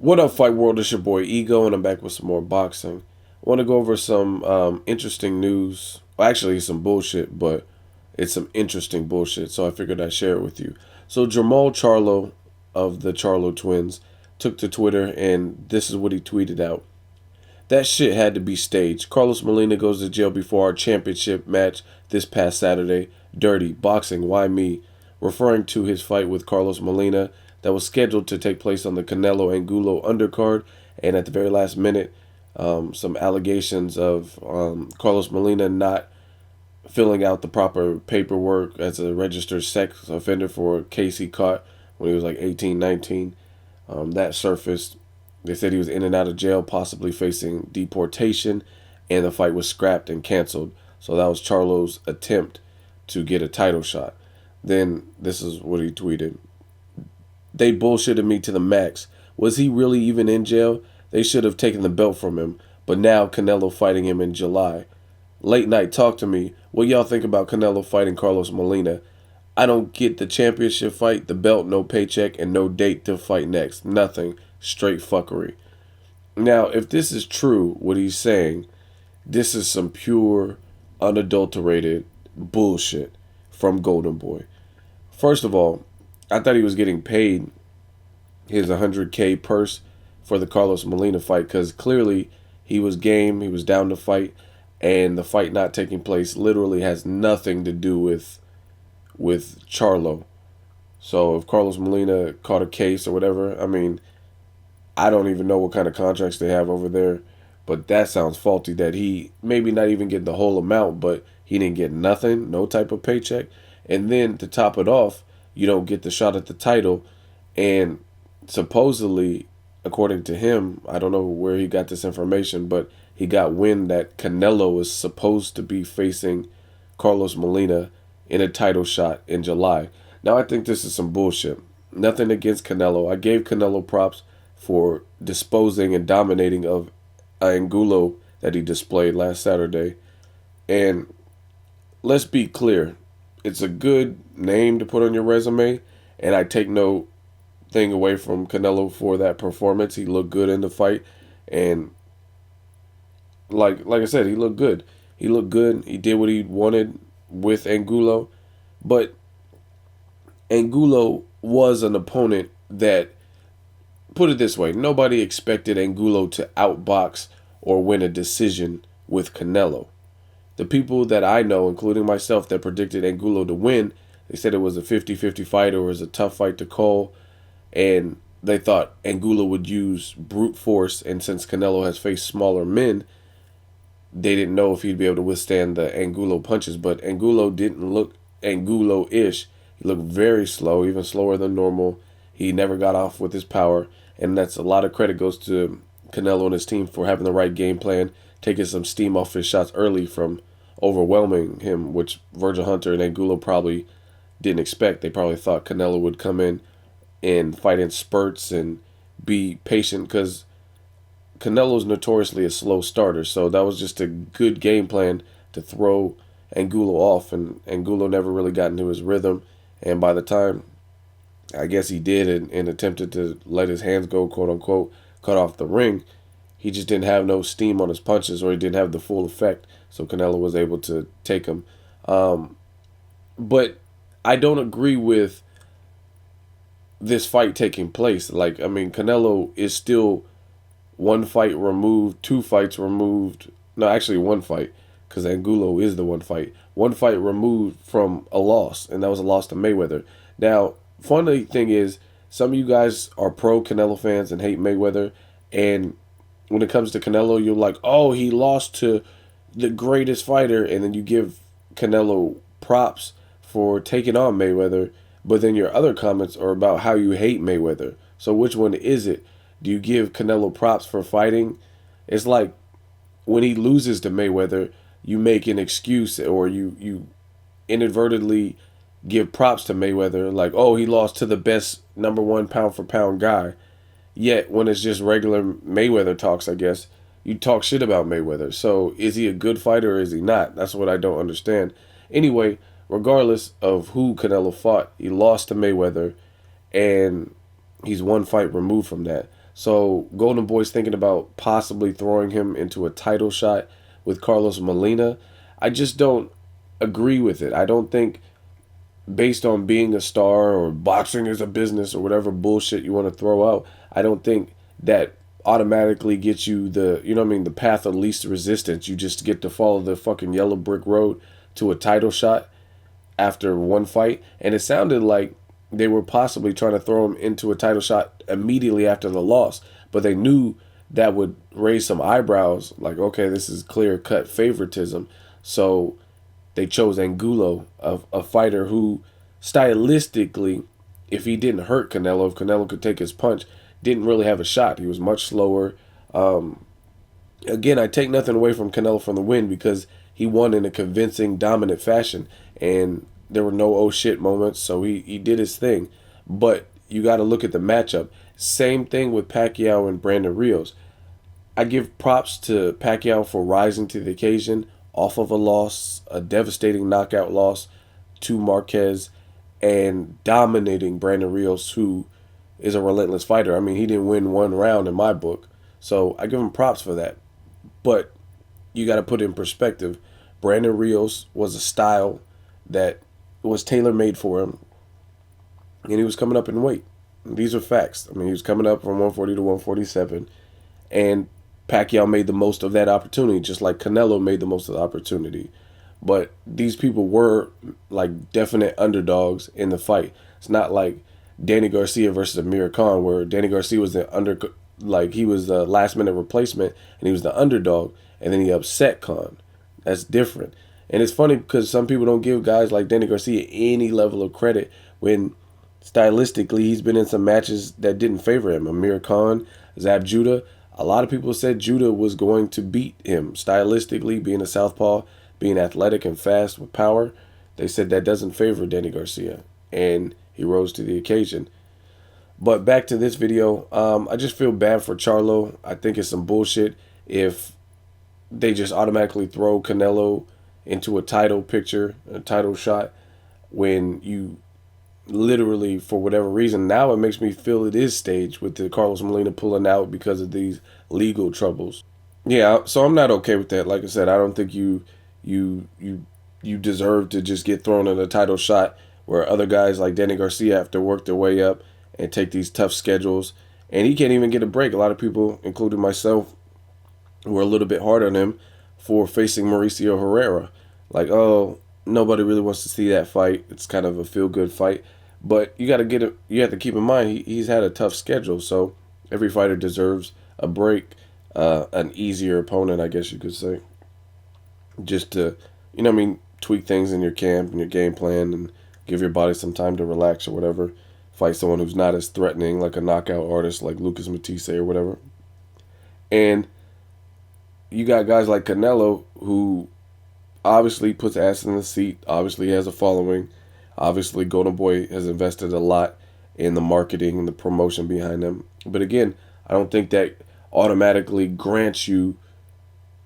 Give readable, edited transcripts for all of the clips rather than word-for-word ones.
What up, Fight World? It's your boy Ego, and I'm back with some more boxing. I want to go over some interesting news. Well, actually, some bullshit, but it's some interesting bullshit, so I figured I'd share it with you. So, Jermall Charlo of the Charlo twins took to Twitter, and this is what he tweeted out. That shit had to be staged. Carlos Molina goes to jail before our championship match this past Saturday. Dirty. Boxing. Why me? Referring to his fight with Carlos Molina that was scheduled to take place on the Canelo Angulo undercard. And at the very last minute, some allegations of Carlos Molina not filling out the proper paperwork as a registered sex offender for a case he caught when he was like 18, 19. That surfaced. They said he was in and out of jail, possibly facing deportation, and the fight was scrapped and canceled. So that was Charlo's attempt to get a title shot. Then this is what he tweeted. They bullshitted me to the max. Was he really even in jail? They should have taken the belt from him. But now Canelo fighting him in July. Late night, talk to me. What y'all think about Canelo fighting Carlos Molina? I don't get the championship fight, the belt, no paycheck, and no date to fight next. Nothing. Straight fuckery. Now, if this is true, what he's saying, this is some pure, unadulterated bullshit from Golden Boy. First of all, I thought he was getting paid his 100K purse for the Carlos Molina fight because clearly he was game, he was down to fight, and the fight not taking place literally has nothing to do with Charlo. So if Carlos Molina caught a case or whatever, I mean, I don't even know what kind of contracts they have over there, but that sounds faulty that he maybe not even get the whole amount, but he didn't get nothing, no type of paycheck. And then to top it off, you don't get the shot at the title. And supposedly, according to him, I don't know where he got this information, but he got wind that Canelo is supposed to be facing Carlos Molina in a title shot in July. Now, I think this is some bullshit. Nothing against Canelo. I gave Canelo props for disposing and dominating of Angulo that he displayed last Saturday. And let's be clear, it's a good name to put on your resume, and I take no thing away from Canelo for that performance. He looked good in the fight, and like I said, he looked good. He looked good. He did what he wanted with Angulo, but Angulo was an opponent that, put it this way, nobody expected Angulo to outbox or win a decision with Canelo. The people that I know, including myself, that predicted Angulo to win, they said it was a 50-50 fight or it was a tough fight to call, and they thought Angulo would use brute force, and since Canelo has faced smaller men, they didn't know if he'd be able to withstand the Angulo punches, but Angulo didn't look Angulo-ish. He looked very slow, even slower than normal. He never got off with his power, and that's a lot of credit goes to Canelo and his team for having the right game plan, taking some steam off his shots early from overwhelming him, which Virgil Hunter and Angulo probably didn't expect. They probably thought Canelo would come in and fight in spurts and be patient because Canelo's notoriously a slow starter. So that was just a good game plan to throw Angulo off, and Angulo never really got into his rhythm. And by the time I guess he did and attempted to let his hands go, quote unquote, cut off the ring, he just didn't have no steam on his punches, or he didn't have the full effect. So Canelo was able to take him. But I don't agree with this fight taking place. Like, I mean, Canelo is still one fight removed, two fights removed. No, actually one fight, because Angulo is the one fight. One fight removed from a loss, and that was a loss to Mayweather. Now, funny thing is, some of you guys are pro Canelo fans and hate Mayweather, and when it comes to Canelo, you're like, oh, he lost to the greatest fighter, and then you give Canelo props for taking on Mayweather, but then your other comments are about how you hate Mayweather. So which one is it? Do you give Canelo props for fighting? It's like when he loses to Mayweather, you make an excuse, or you inadvertently give props to Mayweather, like, oh, he lost to the best number one pound for pound guy. Yet when it's just regular Mayweather talks, I guess, you talk shit about Mayweather. So is he a good fighter or is he not? That's what I don't understand. Anyway, regardless of who Canelo fought, he lost to Mayweather, and He's one fight removed from that. So Golden Boy's thinking about possibly throwing him into a title shot with Carlos Molina. I just don't agree with it. I don't think, based on being a star or boxing is a business or whatever bullshit you want to throw out, I don't think that automatically gets you the, you know what I mean, the path of least resistance. You just get to follow the fucking yellow brick road to a title shot after one fight. And it sounded like they were possibly trying to throw him into a title shot immediately after the loss, but they knew that would raise some eyebrows, like, okay, this is clear cut favoritism. So they chose Angulo, a fighter who stylistically, if he didn't hurt Canelo, if Canelo could take his punch, didn't really have a shot. He was much slower. Again, I take nothing away from Canelo from the win, because he won in a convincing, dominant fashion, and there were no oh shit moments, so he did his thing. But you got to look at the matchup. Same thing with Pacquiao and Brandon Rios. I give props to Pacquiao for rising to the occasion off of a loss, a devastating knockout loss to Marquez, and dominating Brandon Rios, who is a relentless fighter. I mean, he didn't win one round in my book, so I give him props for that. But you got to put it in perspective. Brandon Rios was a style that was tailor made for him, and he was coming up in weight. These are facts. I mean, he was coming up from 140 to 147, and Pacquiao made the most of that opportunity, just like Canelo made the most of the opportunity. But these people were like definite underdogs in the fight. It's not like Danny Garcia versus Amir Khan, where Danny Garcia was he was the last minute replacement and he was the underdog, and then he upset Khan. That's different. And it's funny because some people don't give guys like Danny Garcia any level of credit when stylistically he's been in some matches that didn't favor him. Amir Khan, Zab Judah. A lot of people said Judah was going to beat him stylistically, being a southpaw, being athletic and fast with power. They said that doesn't favor Danny Garcia, and he rose to the occasion. But back to this video, I just feel bad for Charlo. I think it's some bullshit if they just automatically throw Canelo into a title picture, a title shot, when you literally, for whatever reason, now it makes me feel it is staged with the Carlos Molina pulling out because of these legal troubles. Yeah, so I'm not okay with that. Like I said, I don't think you deserve to just get thrown in a title shot where other guys like Danny Garcia have to work their way up and take these tough schedules, and he can't even get a break. A lot of people, including myself, were a little bit hard on him for facing Mauricio Herrera. Like, oh, nobody really wants to see that fight. It's kind of a feel-good fight. But you have to keep in mind, he's had a tough schedule, so every fighter deserves a break, an easier opponent, I guess you could say. Just to, you know what I mean, tweak things in your camp and your game plan and give your body some time to relax or whatever. Fight someone who's not as threatening, like a knockout artist like Lucas Matisse or whatever. And you got guys like Canelo, who obviously puts ass in the seat, obviously has a following. Obviously, Golden Boy has invested a lot in the marketing and the promotion behind them. But again, I don't think that automatically grants you,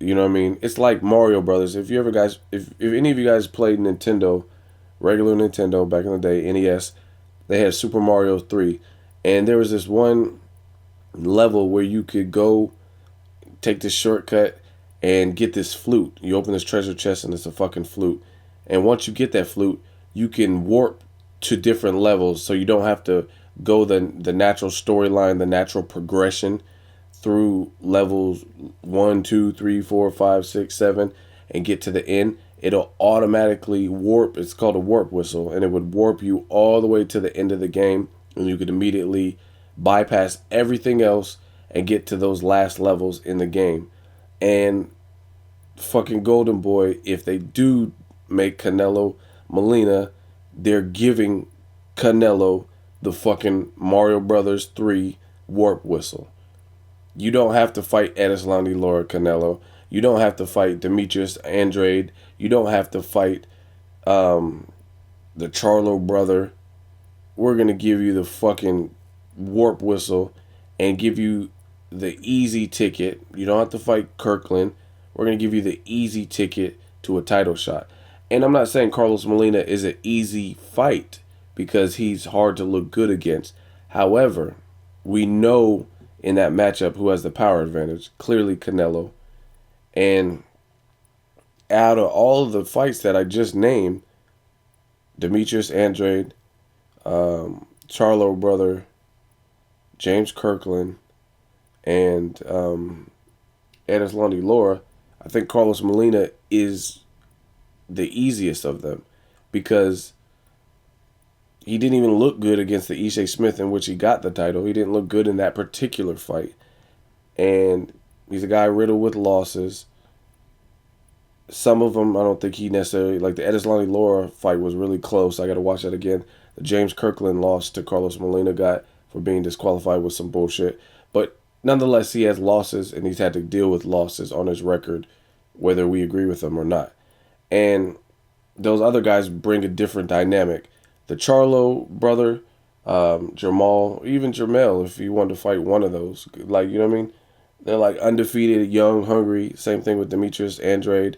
you know what I mean? It's like Mario Brothers. If any of you guys played Nintendo, regular Nintendo back in the day, NES, they had Super Mario 3. And there was this one level where you could go take this shortcut and get this flute. You open this treasure chest and it's a fucking flute. And once you get that flute, you can warp to different levels, so you don't have to go the natural storyline, the natural progression through levels 1, 2, 3, 4, 5, 6, 7 and get to the end. It'll automatically warp. It's called a warp whistle, and it would warp you all the way to the end of the game, and you could immediately bypass everything else and get to those last levels in the game. And fucking Golden Boy, if they do make Canelo Molina, they're giving Canelo the fucking Mario Brothers 3 warp whistle. You don't have to fight Edeslandi Lara Canelo. You don't have to fight Demetrius Andrade. You don't have to fight the Charlo brother. We're going to give you the fucking warp whistle and give you the easy ticket. You don't have to fight Kirkland. We're going to give you the easy ticket to a title shot. And I'm not saying Carlos Molina is an easy fight because he's hard to look good against. However, we know in that matchup who has the power advantage. Clearly Canelo. And out of all of the fights that I just named, Demetrius Andrade, Charlo brother, James Kirkland, and Edeslandi Lara, I think Carlos Molina is the easiest of them because he didn't even look good against the Ishe Smith in which he got the title. He didn't look good in that particular fight. And he's a guy riddled with losses. Some of them, I don't think he necessarily, like the Edeslandi Lara fight was really close. I got to watch that again. The James Kirkland loss to Carlos Molina got for being disqualified with some bullshit. But nonetheless, he has losses and he's had to deal with losses on his record, whether we agree with them or not. And those other guys bring a different dynamic. The Charlo brother, Jermall, even Jermall, if you wanted to fight one of those, like, you know what I mean? They're like undefeated, young, hungry. Same thing with Demetrius Andrade.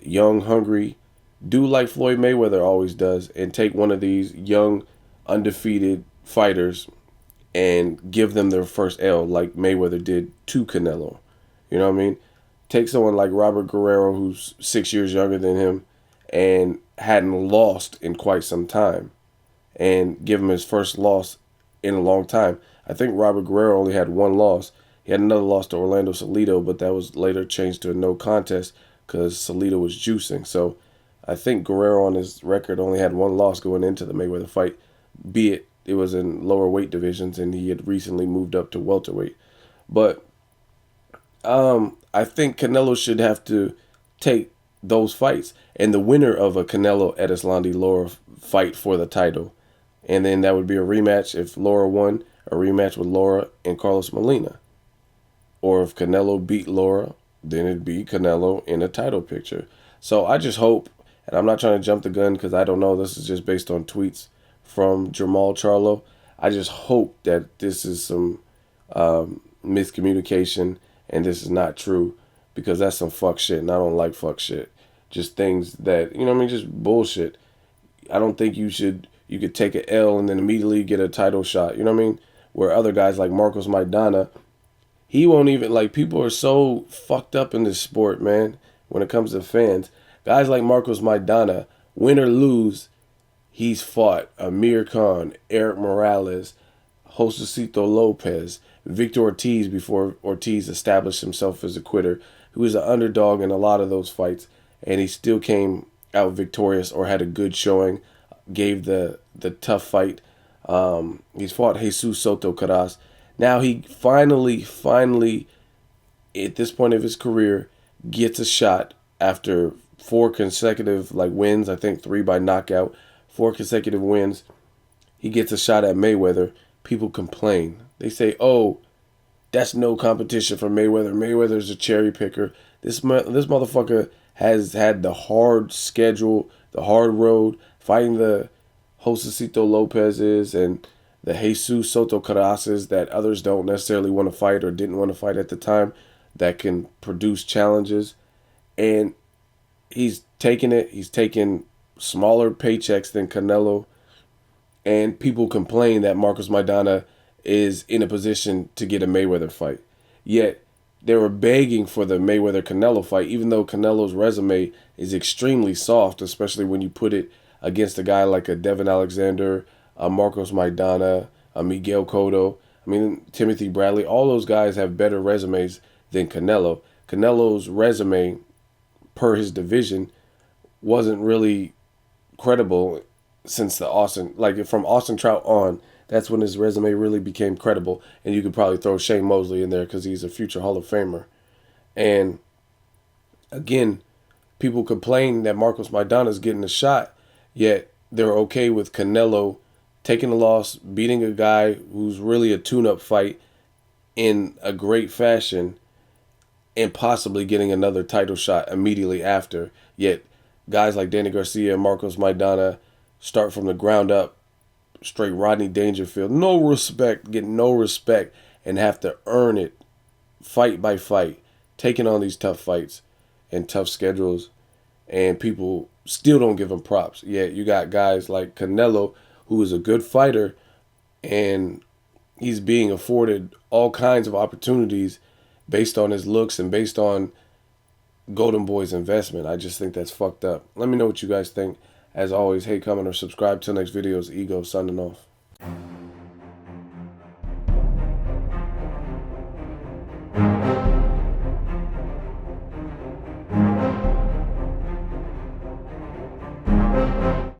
Young, hungry. Do like Floyd Mayweather always does and take one of these young, undefeated fighters and give them their first L like Mayweather did to Canelo. You know what I mean? Take someone like Robert Guerrero, who's 6 years younger than him and hadn't lost in quite some time, and give him his first loss in a long time. I think Robert Guerrero only had one loss. He had another loss to Orlando Salido, but that was later changed to a no contest because Salido was juicing. So I think Guerrero on his record only had one loss going into the Mayweather fight, be it was in lower weight divisions and he had recently moved up to welterweight. But I think Canelo should have to take those fights and the winner of a Canelo Edeslandi Lara fight for the title. And then that would be a rematch if Lara won, a rematch with Lara and Carlos Molina. Or if Canelo beat Lara, then it'd be Canelo in a title picture. So I just hope, and I'm not trying to jump the gun because I don't know, this is just based on tweets from Jermall Charlo. I just hope that this is some miscommunication and this is not true because that's some fuck shit and I don't like fuck shit. Just things that, you know what I mean, just bullshit. I don't think you could take an L and then immediately get a title shot. You know what I mean? Where other guys like Marcos Maidana, he won't even, like, people are so fucked up in this sport, man, when it comes to fans. Guys like Marcos Maidana, win or lose, he's fought Amir Khan, Eric Morales, Josecito Lopez, Victor Ortiz before Ortiz established himself as a quitter, who was an underdog in a lot of those fights, and he still came out victorious or had a good showing, gave the tough fight. He's fought Jesus Soto Caras. Now he finally, at this point of his career, gets a shot after 4 consecutive wins. I think 3 by knockout, 4 consecutive wins. He gets a shot at Mayweather. People complain. They say, "Oh, that's no competition for Mayweather. Mayweather's a cherry picker." This motherfucker has had the hard schedule, the hard road, fighting the Josecito Lopez's and the Jesus Soto Carases that others don't necessarily want to fight or didn't want to fight at the time that can produce challenges. And he's taken it. He's taken smaller paychecks than Canelo. And people complain that Marcos Maidana is in a position to get a Mayweather fight. Yet they were begging for the Mayweather-Canelo fight, even though Canelo's resume is extremely soft, especially when you put it against a guy like a Devin Alexander, a Marcos Maidana, a Miguel Cotto. I mean, Timothy Bradley. All those guys have better resumes than Canelo. Canelo's resume, per his division, wasn't really credible since the Austin, from Austin Trout on. That's when his resume really became credible. And you could probably throw Shane Mosley in there because he's a future Hall of Famer. And again, people complain that Marcos Maidana is getting a shot, yet they're okay with Canelo taking a loss, beating a guy who's really a tune-up fight in a great fashion, and possibly getting another title shot immediately after. Yet guys like Danny Garcia and Marcos Maidana start from the ground up, straight Rodney Dangerfield, no respect, get no respect, and have to earn it fight by fight, taking on these tough fights and tough schedules, and people still don't give him props. Yet you got guys like Canelo, who is a good fighter, and he's being afforded all kinds of opportunities based on his looks and based on Golden Boy's investment. I just think that's fucked up. Let me know what you guys think. As always, hate, comment, or subscribe. Till next videos, Ego signing off.